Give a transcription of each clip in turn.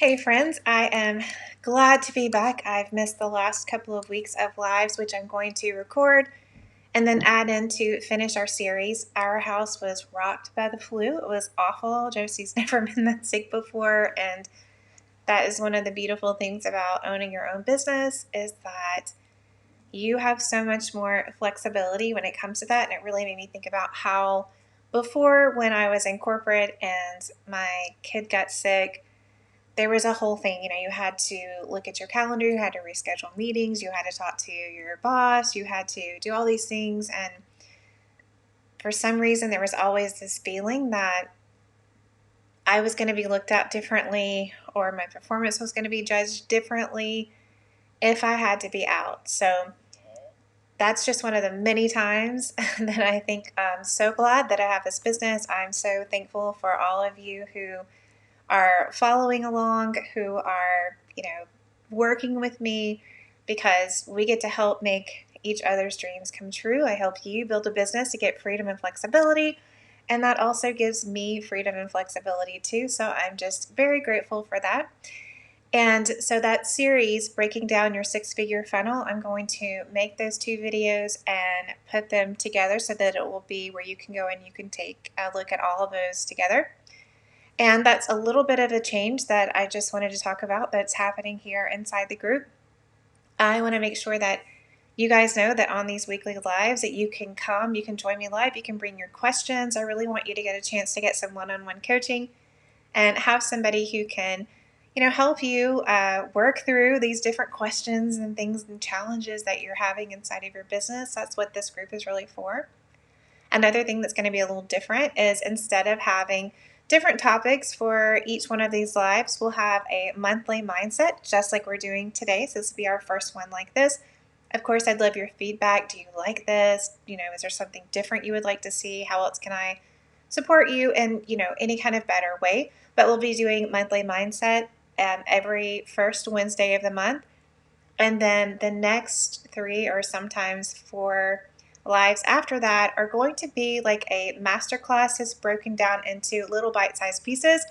Hey friends, I am glad to be back. I've missed the last couple of weeks of lives, which I'm going to record and then add in to finish our series. Our house was rocked by the flu. It was awful. Josie's never been that sick before, and that is one of the beautiful things about owning your own business is that you have so much more flexibility when it comes to that. And it really made me think about how before, when I was in corporate and my kid got sick, there was a whole thing. You had to look at your calendar, you had to reschedule meetings, you had to talk to your boss, you had to do all these things. And for some reason, there was always this feeling that I was going to be looked at differently or my performance was going to be judged differently if I had to be out. So that's just one of the many times that I think I'm so glad that I have this business. I'm so thankful for all of you who are following along, who are, working with me, because we get to help make each other's dreams come true. I help you build a business to get freedom and flexibility, and that also gives me freedom and flexibility too. So I'm just very grateful for that. And so that series, Breaking Down Your Six-Figure Funnel, I'm going to make those two videos and put them together so that it will be where you can go and you can take a look at all of those together. And that's a little bit of a change that I just wanted to talk about that's happening here inside the group. I want to make sure that you guys know that on these weekly lives that you can come, you can join me live, you can bring your questions. I really want you to get a chance to get some one-on-one coaching and have somebody who can, help you work through these different questions and things and challenges that you're having inside of your business. That's what this group is really for. Another thing that's going to be a little different is instead of having different topics for each one of these lives, we'll have a monthly mindset, just like we're doing today. So this will be our first one like this. Of course, I'd love your feedback. Do you like this? Is there something different you would like to see? How else can I support you in, any kind of better way? But we'll be doing monthly mindset every first Wednesday of the month. And then the next 3 or sometimes 4 lives after that are going to be like a masterclass that's broken down into little bite-sized pieces.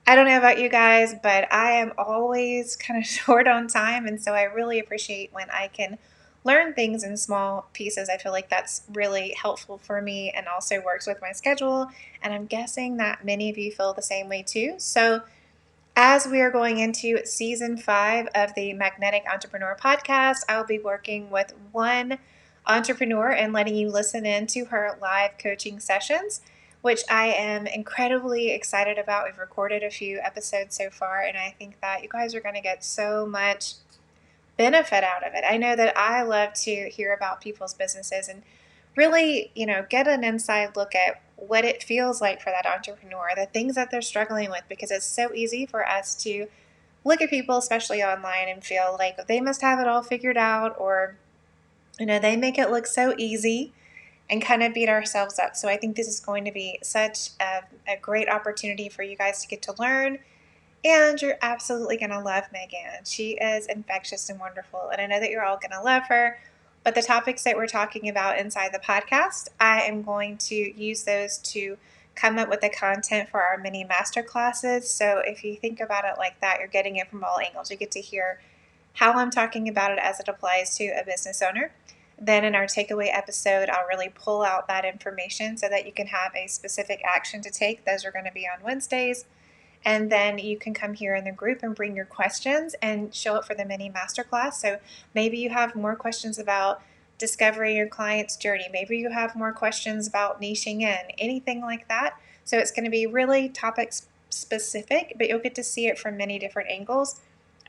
I don't know about you guys, but I am always kind of short on time, and so I really appreciate when I can learn things in small pieces. I feel like that's really helpful for me and also works with my schedule, and I'm guessing that many of you feel the same way too. So as we are going into season 5 of the Magnetic Entrepreneur podcast, I'll be working with one entrepreneur and letting you listen in to her live coaching sessions, which I am incredibly excited about. We've recorded a few episodes so far, and I think that you guys are going to get so much benefit out of it. I know that I love to hear about people's businesses and really, get an inside look at what it feels like for that entrepreneur, the things that they're struggling with, because it's so easy for us to look at people, especially online, and feel like they must have it all figured out, or, they make it look so easy and kind of beat ourselves up. So I think this is going to be such a great opportunity for you guys to get to learn. And you're absolutely going to love Megan. She is infectious and wonderful. And I know that you're all going to love her. But the topics that we're talking about inside the podcast, I am going to use those to come up with the content for our mini master classes. So if you think about it like that, you're getting it from all angles. You get to hear how I'm talking about it as it applies to a business owner. Then in our takeaway episode, I'll really pull out that information so that you can have a specific action to take. Those are going to be on Wednesdays. And then you can come here in the group and bring your questions and show up for the mini masterclass. So maybe you have more questions about discovering your client's journey. Maybe you have more questions about niching in, anything like that. So it's going to be really topic specific, but you'll get to see it from many different angles.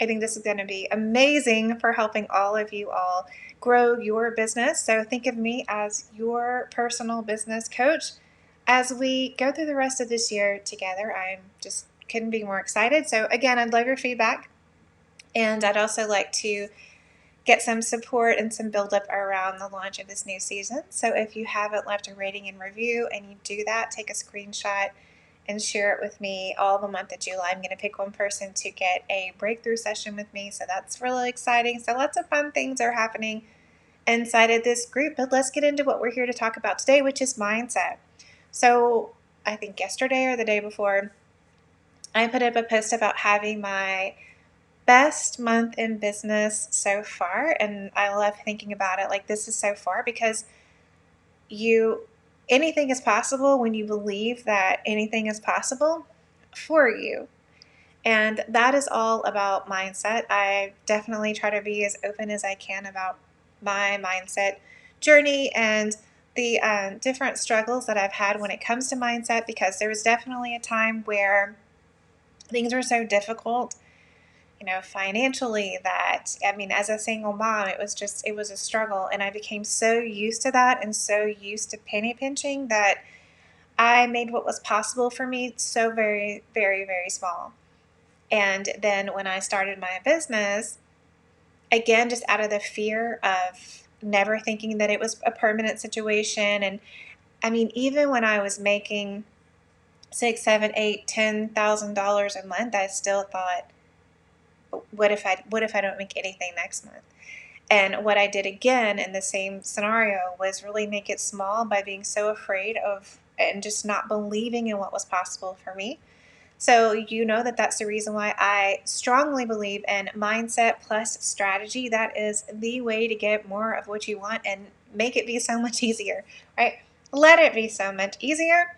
I think this is going to be amazing for helping all of you all grow your business. So think of me as your personal business coach as we go through the rest of this year together. I'm just couldn't be more excited. So again, I'd love your feedback, and I'd also like to get some support and some buildup around the launch of this new season. So if you haven't left a rating and review and you do that, take a screenshot and share it with me all the month of July. I'm going to pick one person to get a breakthrough session with me. So that's really exciting. So lots of fun things are happening inside of this group, but let's get into what we're here to talk about today, which is mindset. So I think yesterday or the day before, I put up a post about having my best month in business so far, and I love thinking about it like this is so far because you anything is possible when you believe that anything is possible for you. And that is all about mindset. I definitely try to be as open as I can about my mindset journey and the different struggles that I've had when it comes to mindset, because there was definitely a time where things were so difficult, financially, that, I mean, as a single mom, it was a struggle. And I became so used to that and so used to penny pinching that I made what was possible for me so very, very, very small. And then when I started my business, again, just out of the fear of never thinking that it was a permanent situation. And I mean, even when I was making six, seven, eight, $10,000 a month, I still thought, what if I don't make anything next month? And what I did again in the same scenario was really make it small by being so afraid of and just not believing in what was possible for me. So that that's the reason why I strongly believe in mindset plus strategy. That is the way to get more of what you want and make it be so much easier, right? Let it be so much easier.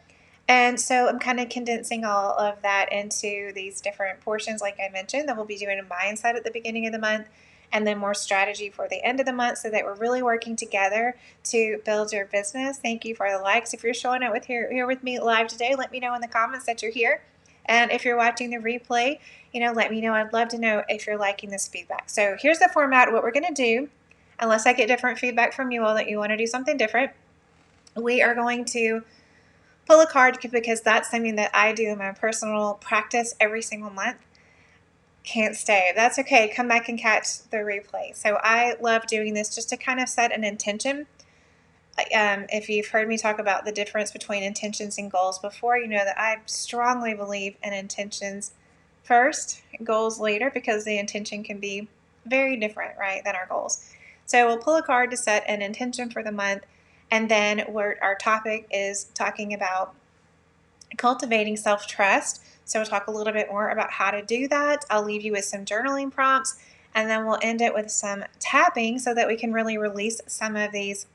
And so I'm kind of condensing all of that into these different portions, like I mentioned, that we'll be doing a mindset at the beginning of the month and then more strategy for the end of the month, so that we're really working together to build your business. Thank you for the likes. If you're showing up here with me live today, let me know in the comments that you're here. And if you're watching the replay, let me know. I'd love to know if you're liking this feedback. So here's the format. What we're going to do, unless I get different feedback from you all that you want to do something different, we are going to pull a card, because that's something that I do in my personal practice every single month. Can't stay. That's okay. Come back and catch the replay. So I love doing this just to kind of set an intention. If you've heard me talk about the difference between intentions and goals before, you know that I strongly believe in intentions first, goals later, because the intention can be very different, right, than our goals. So we'll pull a card to set an intention for the month, and then our topic is talking about cultivating self-trust. So we'll talk a little bit more about how to do that. I'll leave you with some journaling prompts, and then we'll end it with some tapping so that we can really release some of these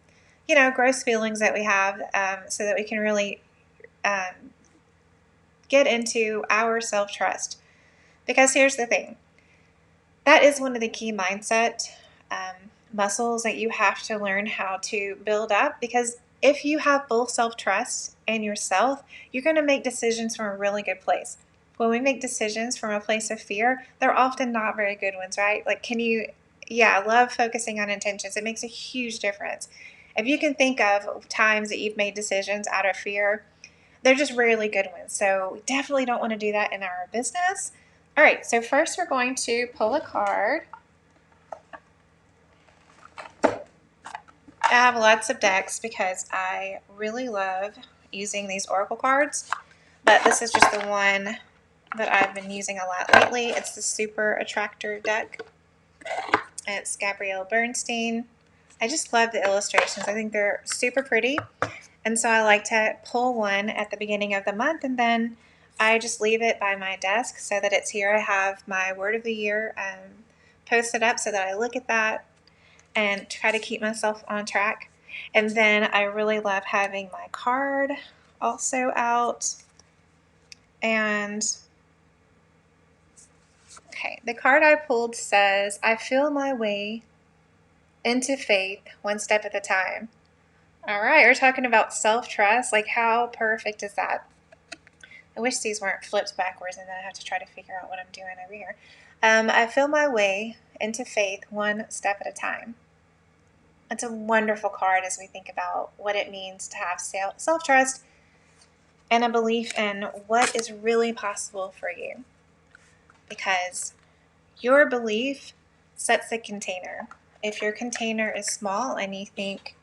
gross feelings that we have, so that we can really get into our self-trust. Because here's the thing, that is one of the key mindset muscles that you have to learn how to build up. Because if you have full self-trust in yourself, you're going to make decisions from a really good place. When we make decisions from a place of fear, they're often not very good ones, right? Like, I love focusing on intentions. It makes a huge difference. If you can think of times that you've made decisions out of fear, they're just rarely good ones. So we definitely don't want to do that in our business. All right, so first we're going to pull a card. I have lots of decks because I really love using these oracle cards, but this is just the one that I've been using a lot lately. It's the Super Attractor deck. It's Gabrielle Bernstein. I just love the illustrations. I think they're super pretty. And so I like to pull one at the beginning of the month, and then I just leave it by my desk so that it's here. I have my word of the year posted up so that I look at that and try to keep myself on track. And then I really love having my card also out. And okay, the card I pulled says, I feel my way into faith one step at a time. All right, we're talking about self-trust. Like, how perfect is that? I wish these weren't flipped backwards and then I have to try to figure out what I'm doing over here. I feel my way into faith one step at a time. It's a wonderful card as we think about what it means to have self-trust and a belief in what is really possible for you. Because your belief sets the container. If your container is small and you think,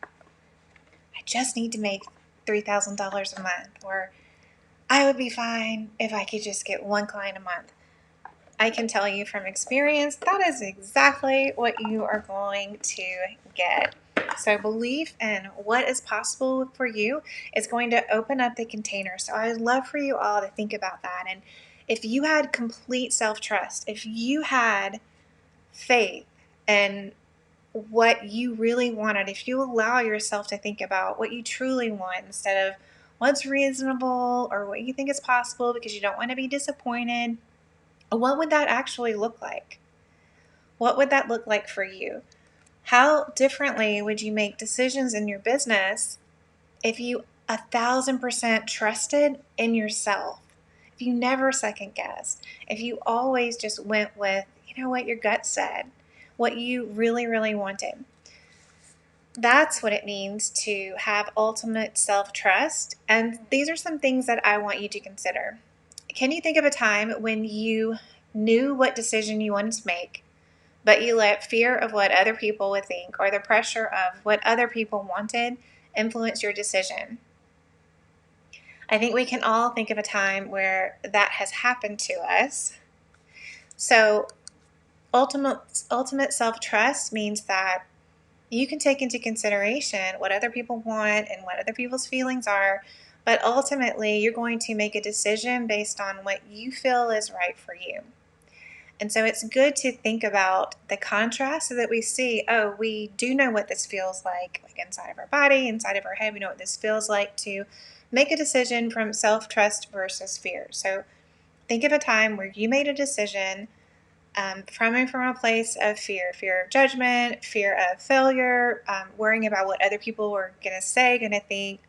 I just need to make $3,000 a month, or I would be fine if I could just get one client a month, I can tell you from experience, that is exactly what you are going to get. So belief in what is possible for you is going to open up the container. So I would love for you all to think about that. And If you had complete self-trust, if you had faith in what you really wanted, if you allow yourself to think about what you truly want instead of what's reasonable or what you think is possible because you don't want to be disappointed, what would that actually look like? What would that look like for you? How differently would you make decisions in your business if you 1,000% trusted in yourself? If you never second guessed, if you always just went with, you know what your gut said, what you really, really wanted. That's what it means to have ultimate self-trust. And these are some things that I want you to consider. Can you think of a time when you knew what decision you wanted to make, but you let fear of what other people would think or the pressure of what other people wanted influence your decision? I think we can all think of a time where that has happened to us. So ultimate self-trust means that you can take into consideration what other people want and what other people's feelings are, but ultimately you're going to make a decision based on what you feel is right for you. And so it's good to think about the contrast so that we see, oh, we do know what this feels like inside of our body, inside of our head. We know what this feels like to make a decision from self-trust versus fear. So think of a time where you made a decision from a place of fear of judgment, fear of failure, worrying about what other people were going to say, going to think,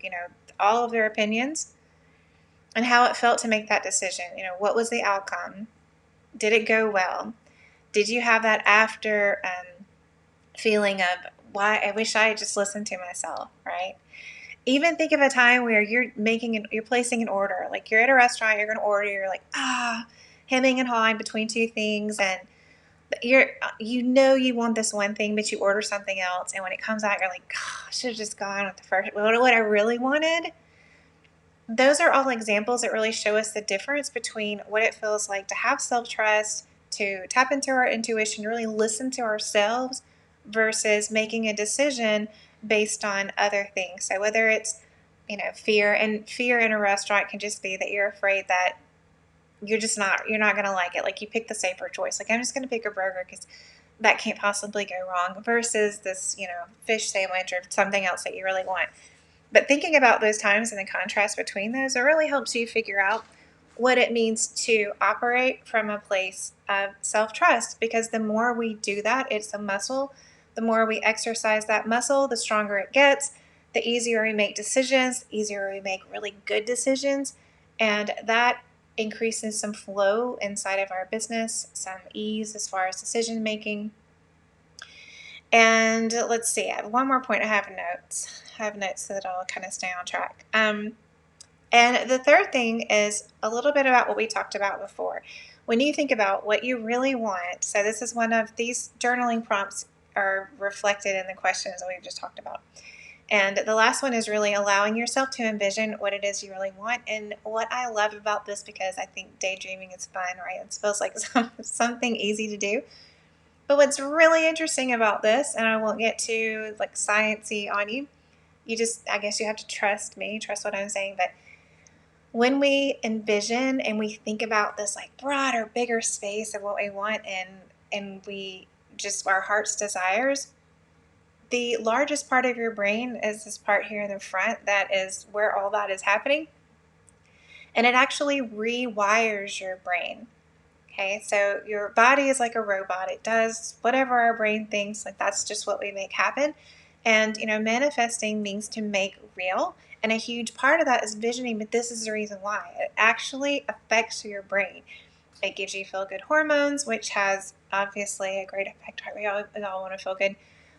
all of their opinions, and how it felt to make that decision. What was the outcome? Did it go well? Did you have that after feeling of, why I wish I had just listened to myself, right? Even think of a time where you're placing an order, like you're at a restaurant, you're going to order, you're like, hemming and hawing between two things, and you want this one thing, but you order something else, and when it comes out, you're like, I should have just gone with the first, what I really wanted. Those are all examples that really show us the difference between what it feels like to have self-trust, to tap into our intuition, really listen to ourselves, versus making a decision based on other things. So whether it's, fear in a restaurant can just be that you're afraid that you're not going to like it. Like you pick the safer choice. Like, I'm just going to pick a burger because that can't possibly go wrong, versus this, fish sandwich or something else that you really want. But thinking about those times and the contrast between those, it really helps you figure out what it means to operate from a place of self-trust, because the more we do that, it's a muscle. The more we exercise that muscle, the stronger it gets, the easier we make decisions, the easier we make really good decisions, and that increases some flow inside of our business, some ease as far as decision making. And let's see, I have one more point. I have notes so that I'll kind of stay on track. And the third thing is a little bit about what we talked about before. When you think about what you really want, so this is one of these journaling prompts are reflected in the questions that we've just talked about. And the last one is really allowing yourself to envision what it is you really want. And what I love about this, because I think daydreaming is fun, right? It feels like something easy to do. But what's really interesting about this, and I won't get too sciencey on you, I guess you have to trust me, trust what I'm saying. But when we envision and we think about this broader, bigger space of what we want, and we just our heart's desires, the largest part of your brain is this part here in the front that is where all that is happening. And it actually rewires your brain. Okay, so your body is like a robot. It does whatever our brain thinks, that's just what we make happen. And, manifesting means to make real. And a huge part of that is visioning, but this is the reason why. It actually affects your brain. It gives you feel-good hormones, which has obviously a great effect, right? We all want to feel good.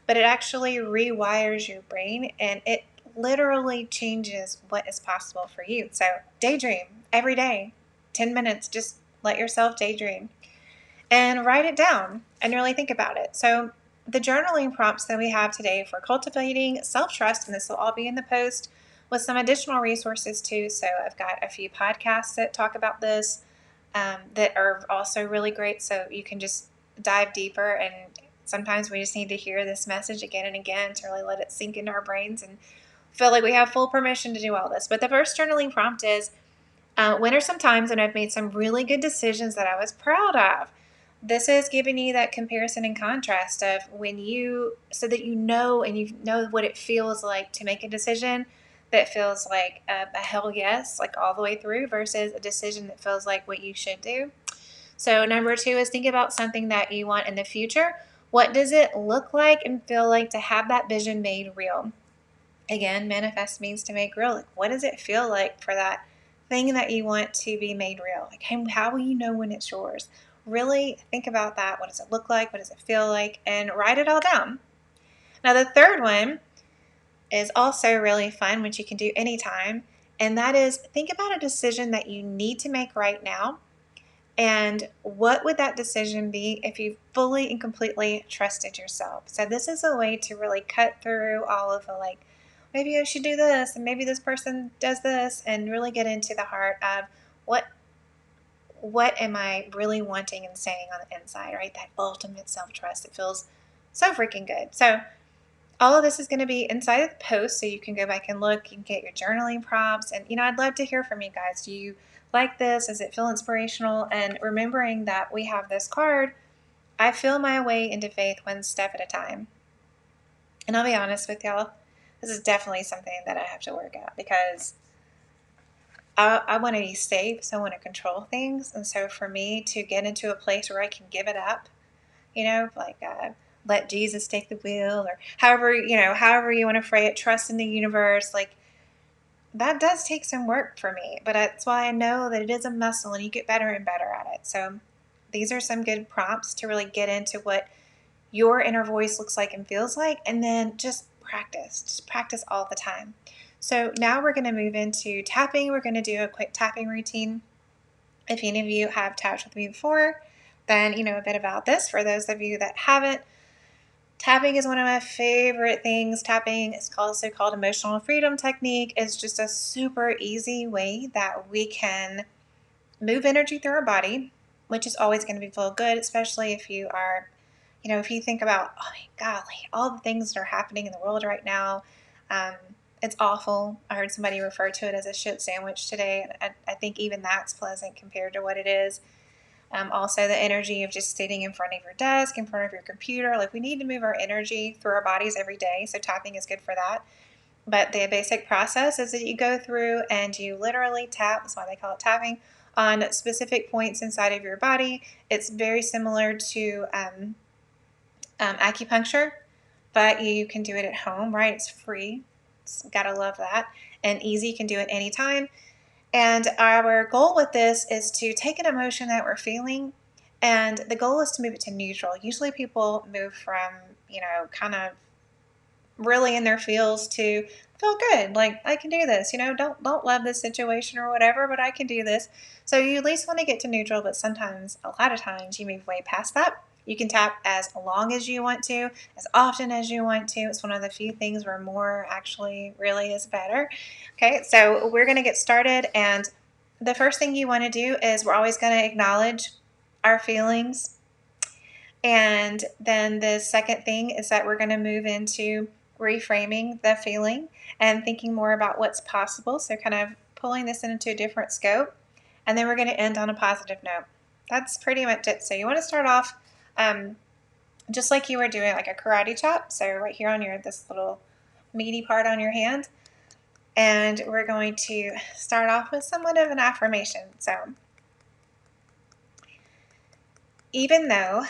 But it actually rewires your brain, and it literally changes what is possible for you. So daydream every day, 10 minutes, just let yourself daydream and write it down and really think about it. So the journaling prompts that we have today for cultivating self-trust, and this will all be in the post with some additional resources too. So I've got a few podcasts that talk about this that are also really great. So you can just dive deeper, and sometimes we just need to hear this message again and again to really let it sink into our brains and feel like we have full permission to do all this. But the first journaling prompt is, When are some times when I've made some really good decisions that I was proud of? This is giving you that comparison and contrast of when you, so that you know and you know what it feels like to make a decision that feels like a hell yes, like all the way through, versus a decision that feels like what you should do. So, number two is think about something that you want in the future. What does it look like and feel like to have that vision made real? Again, manifest means to make real. Like, what does it feel like for that thing that you want to be made real? Like, how will you know when it's yours? Really think about that. What does it look like? What does it feel like? And write it all down. Now, the third one is also really fun, which you can do anytime. And that is think about a decision that you need to make right now. And what would that decision be if you fully and completely trusted yourself? So this is a way to really cut through all of the like, maybe I should do this, and maybe this person does this, and really get into the heart of what what am I really wanting and saying on the inside, right? That ultimate self-trust. It feels so freaking good. So all of this is going to be inside of the post, so you can go back and look. You can get your journaling prompts. And, I'd love to hear from you guys. Do you like this? Does it feel inspirational? And remembering that we have this card, I feel my way into faith one step at a time. And I'll be honest with y'all, this is definitely something that I have to work at because I want to be safe, so I want to control things. And so for me to get into a place where I can give it up, like let Jesus take the wheel, or however you want to phrase it, trust in the universe, like that does take some work for me, but that's why I know that it is a muscle and you get better and better at it. So these are some good prompts to really get into what your inner voice looks like and feels like, and then just practice all the time. So now we're going to move into tapping. We're going to do a quick tapping routine. If any of you have tapped with me before, then you know a bit about this. For those of you that haven't, tapping is one of my favorite things. Tapping is also called emotional freedom technique. It's just a super easy way that we can move energy through our body, which is always going to feel good, especially if you are, if you think about, oh my golly, all the things that are happening in the world right now. Um, it's awful. I heard somebody refer to it as a shit sandwich today. And I think even that's pleasant compared to what it is. Also, the energy of just sitting in front of your desk, in front of your computer. Like, we need to move our energy through our bodies every day. So tapping is good for that. But the basic process is that you go through and you literally tap. That's why they call it tapping, on specific points inside of your body. It's very similar to acupuncture, but you can do it at home, right? It's free. Gotta love that. And easy. You can do it anytime. And our goal with this is to take an emotion that we're feeling, and the goal is to move it to neutral. Usually people move from, kind of really in their feels to feel good, like I can do this, don't love this situation or whatever, but I can do this. So you at least want to get to neutral, but sometimes, a lot of times, you move way past that. You can tap as long as you want to, as often as you want to. It's one of the few things where more actually really is better. Okay, so we're going to get started, and the first thing you want to do is we're always going to acknowledge our feelings. And then the second thing is that we're going to move into reframing the feeling and thinking more about what's possible. So kind of pulling this into a different scope. And then we're going to end on a positive note. That's pretty much it. So you want to start off just like you were doing like a karate chop. So right here on this little meaty part on your hand. And we're going to start off with somewhat of an affirmation. So even though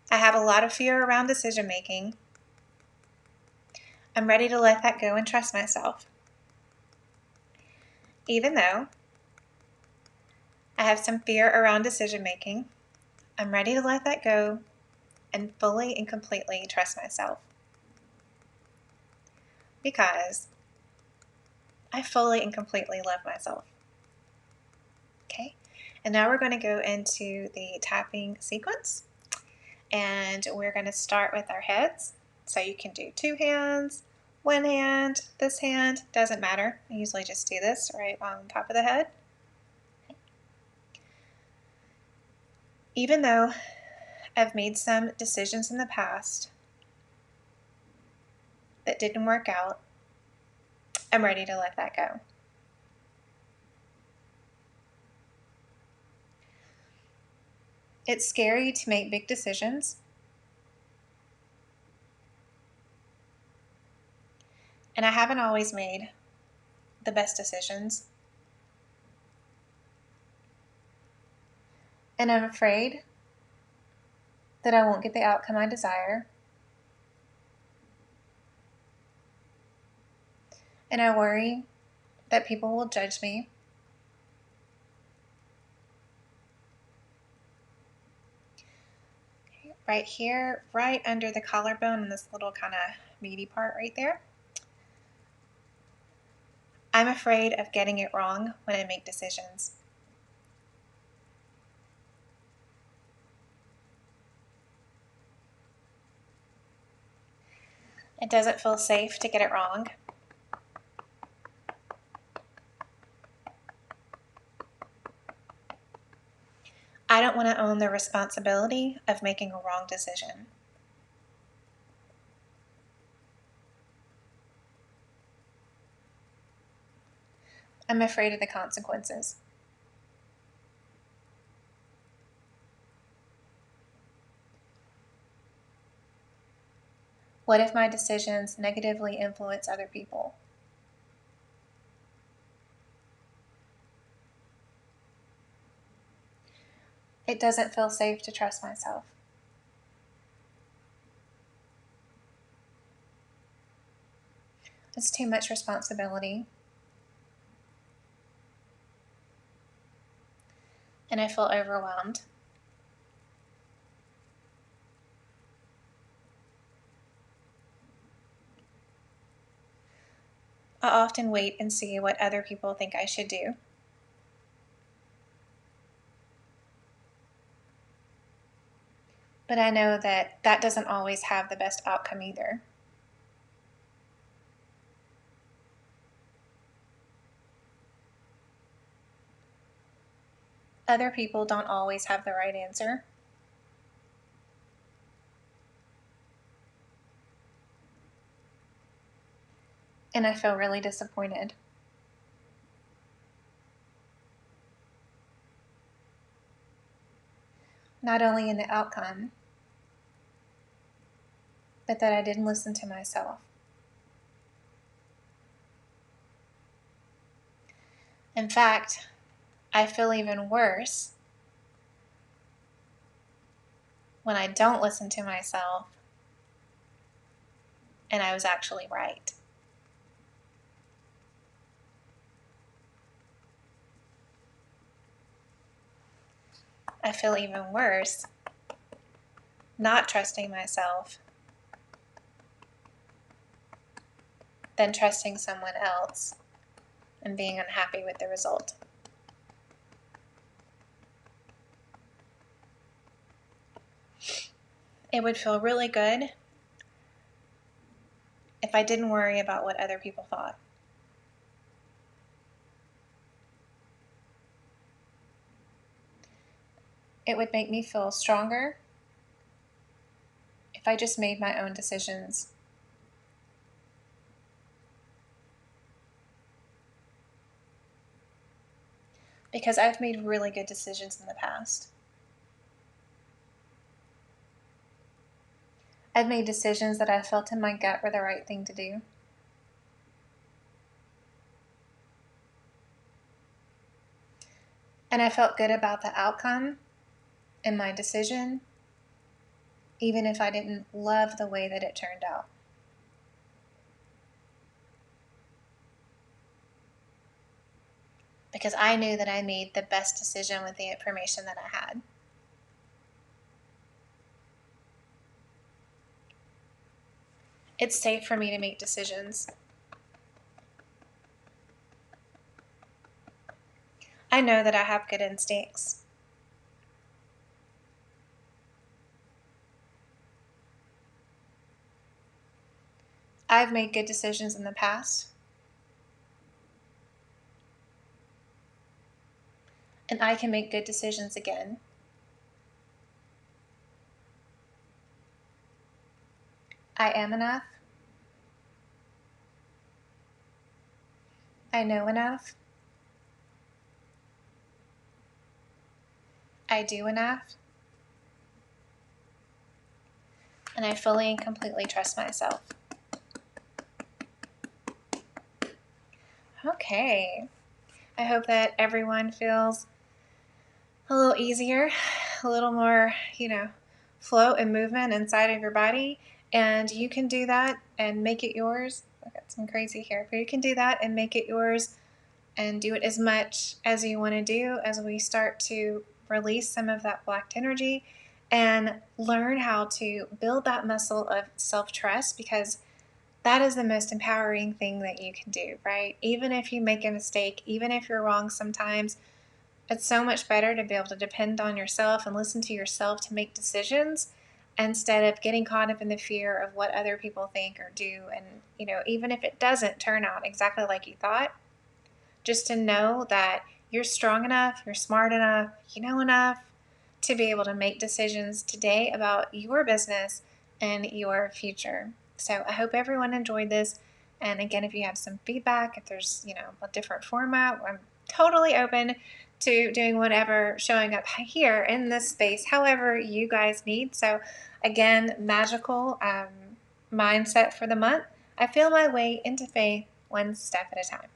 I have a lot of fear around decision making, I'm ready to let that go and trust myself. Even though I have some fear around decision making, I'm ready to let that go and fully and completely trust myself. Because I fully and completely love myself. Okay? And now we're going to go into the tapping sequence. And we're going to start with our heads. So you can do 2 hands, 1 hand, this hand, doesn't matter. I usually just do this right on top of the head. Even though I've made some decisions in the past that didn't work out, I'm ready to let that go. It's scary to make big decisions. And I haven't always made the best decisions. And I'm afraid that I won't get the outcome I desire. And I worry that people will judge me. Right here, right under the collarbone, and this little kind of meaty part right there. I'm afraid of getting it wrong when I make decisions. It doesn't feel safe to get it wrong. I don't want to own the responsibility of making a wrong decision. I'm afraid of the consequences. What if my decisions negatively influence other people? It doesn't feel safe to trust myself. It's too much responsibility. And I feel overwhelmed. I often wait and see what other people think I should do. But I know that that doesn't always have the best outcome either. Other people don't always have the right answer. And I feel really disappointed. Not only in the outcome, but that I didn't listen to myself. In fact, I feel even worse when I don't listen to myself and I was actually right. I feel even worse not trusting myself than trusting someone else and being unhappy with the result. It would feel really good if I didn't worry about what other people thought. It would make me feel stronger if I just made my own decisions. Because I've made really good decisions in the past. I've made decisions that I felt in my gut were the right thing to do. And I felt good about the outcome and my decision, even if I didn't love the way that it turned out. Because I knew that I made the best decision with the information that I had. It's safe for me to make decisions. I know that I have good instincts. I've made good decisions in the past. And I can make good decisions again. I am enough. I know enough. I do enough. and I fully and completely trust myself. Okay. I hope that everyone feels a little easier, a little more, flow and movement inside of your body. And you can do that and make it yours. I got some crazy here, but you can do that and make it yours and do it as much as you want to do as we start to release some of that blocked energy and learn how to build that muscle of self-trust, because that is the most empowering thing that you can do, right? Even if you make a mistake, even if you're wrong sometimes, it's so much better to be able to depend on yourself and listen to yourself to make decisions instead of getting caught up in the fear of what other people think or do. And, even if it doesn't turn out exactly like you thought, just to know that you're strong enough, you're smart enough, you know enough to be able to make decisions today about your business and your future. So I hope everyone enjoyed this. And again, if you have some feedback, if there's, a different format, I'm totally open to doing whatever, showing up here in this space, however you guys need. So again, magical mindset for the month. I feel my way into faith one step at a time.